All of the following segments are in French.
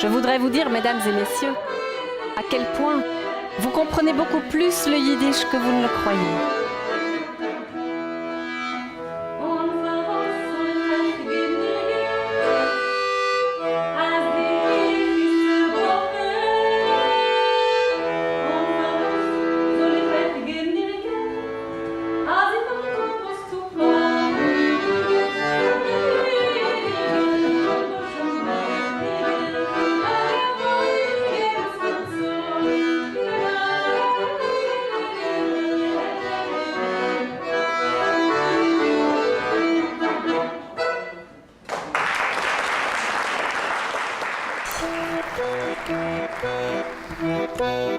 Je voudrais vous dire, mesdames et messieurs, à quel point vous comprenez beaucoup plus le yiddish que vous ne le croyez.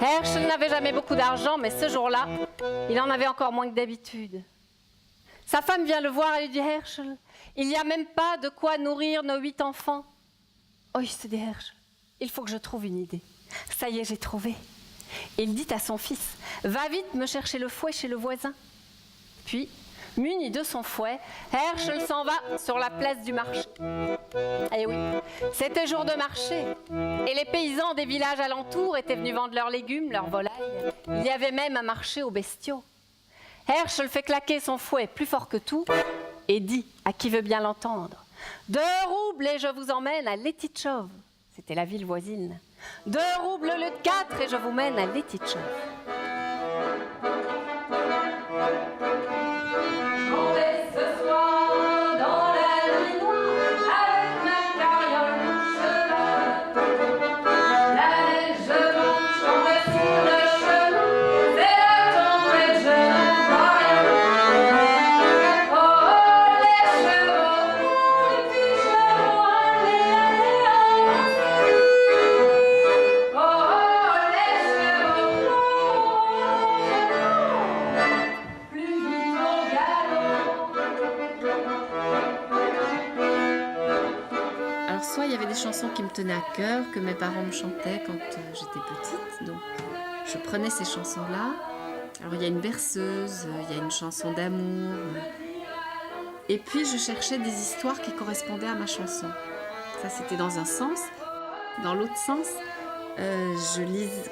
Herschel n'avait jamais beaucoup d'argent, mais ce jour-là, il en avait encore moins que d'habitude. Sa femme vient le voir et lui dit « Herschel, il n'y a même pas de quoi nourrir nos 8 enfants. » « Oh, il se dit Herschel, il faut que je trouve une idée. Ça y est, j'ai trouvé. » Il dit à son fils « Va vite me chercher le fouet chez le voisin. » Puis, muni de son fouet, Herschel s'en va sur la place du marché. Eh oui, c'était jour de marché. Et les paysans des villages alentours étaient venus vendre leurs légumes, leurs volailles. Il y avait même un marché aux bestiaux. Herschel fait claquer son fouet plus fort que tout et dit à qui veut bien l'entendre « 2 roubles et je vous emmène à Letitchov. » C'était la ville voisine. « 2 roubles le lieu de 4 et je vous mène à Letitchov. » Chansons qui me tenaient à cœur, que mes parents me chantaient quand j'étais petite. Donc, je prenais ces chansons-là. Alors, il y a une berceuse, il y a une chanson d'amour. Et puis, je cherchais des histoires qui correspondaient à ma chanson. Ça, c'était dans un sens. Dans l'autre sens,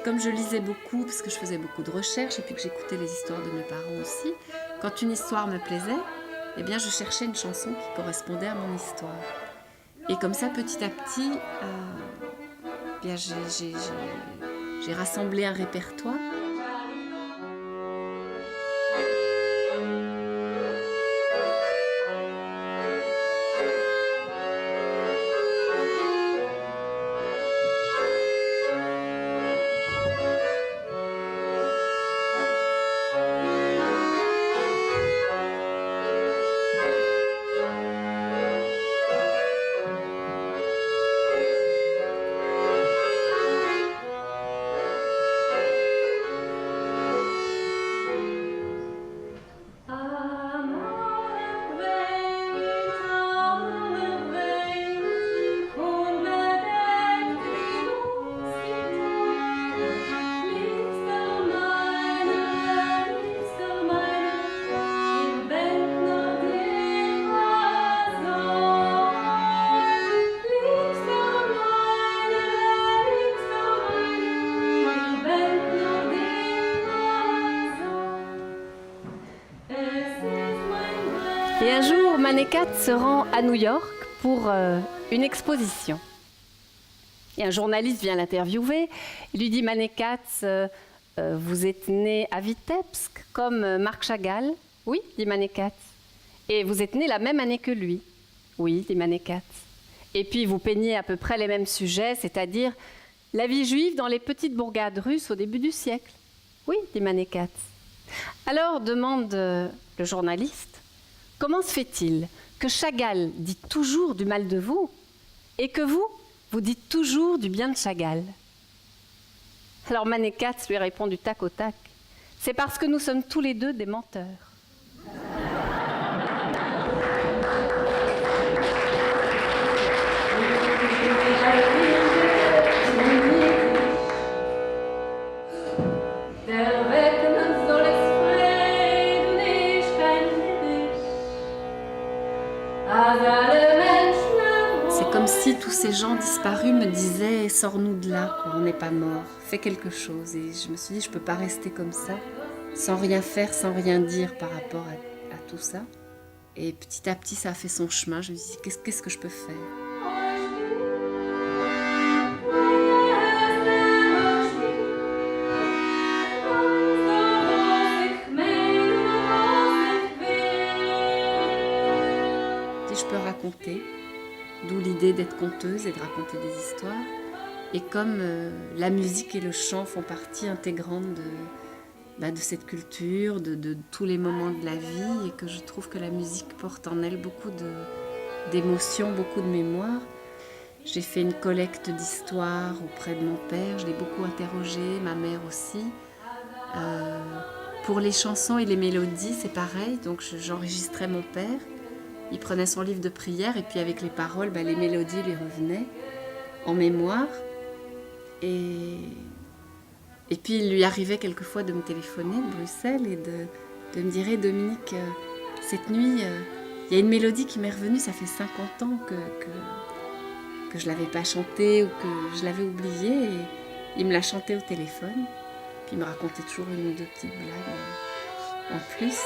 comme je lisais beaucoup, parce que je faisais beaucoup de recherches, et puis que j'écoutais les histoires de mes parents aussi, quand une histoire me plaisait, eh bien, je cherchais une chanson qui correspondait à mon histoire. Et comme ça, petit à petit, bien, j'ai rassemblé un répertoire. Et un jour, Mané-Katz se rend à New York pour une exposition. Et un journaliste vient l'interviewer. Il lui dit « Mané-Katz, vous êtes né à Vitebsk, comme Marc Chagall ?»« Oui, dit Mané-Katz. »« Et vous êtes né la même année que lui ?»« Oui, dit Mané-Katz. »« Et puis vous peignez à peu près les mêmes sujets, c'est-à-dire la vie juive dans les petites bourgades russes au début du siècle. »« Oui, dit Mané-Katz. » Alors, demande le journaliste, « Comment se fait-il que Chagall dit toujours du mal de vous et que vous dites toujours du bien de Chagall ?» Alors Mané-Katz lui répond du tac au tac, « C'est parce que nous sommes tous les deux des menteurs. » aussi, tous ces gens disparus me disaient « Sors-nous de là, quoi, on n'est pas mort, fais quelque chose ». Et je me suis dit « Je ne peux pas rester comme ça, sans rien faire, sans rien dire par rapport à tout ça ». Et petit à petit, ça a fait son chemin. Je me suis dit « Qu'est-ce que je peux faire ?» Je peux raconter, d'où l'idée d'être conteuse et de raconter des histoires. Et comme la musique et le chant font partie intégrante de cette culture, de tous les moments de la vie, et que je trouve que la musique porte en elle beaucoup d'émotions, beaucoup de mémoire, j'ai fait une collecte d'histoires auprès de mon père, je l'ai beaucoup interrogé, ma mère aussi. Pour les chansons et les mélodies, c'est pareil, donc j'enregistrais mon père. Il prenait son livre de prière et puis avec les paroles, les mélodies lui revenaient en mémoire. Et puis il lui arrivait quelquefois de me téléphoner de Bruxelles et de me dire hey, « Dominique, cette nuit, il y a une mélodie qui m'est revenue, ça fait 50 ans que je ne l'avais pas chantée ou que je l'avais oubliée. » Et il me l'a chantée au téléphone. Puis il me racontait toujours une ou deux petites blagues en plus.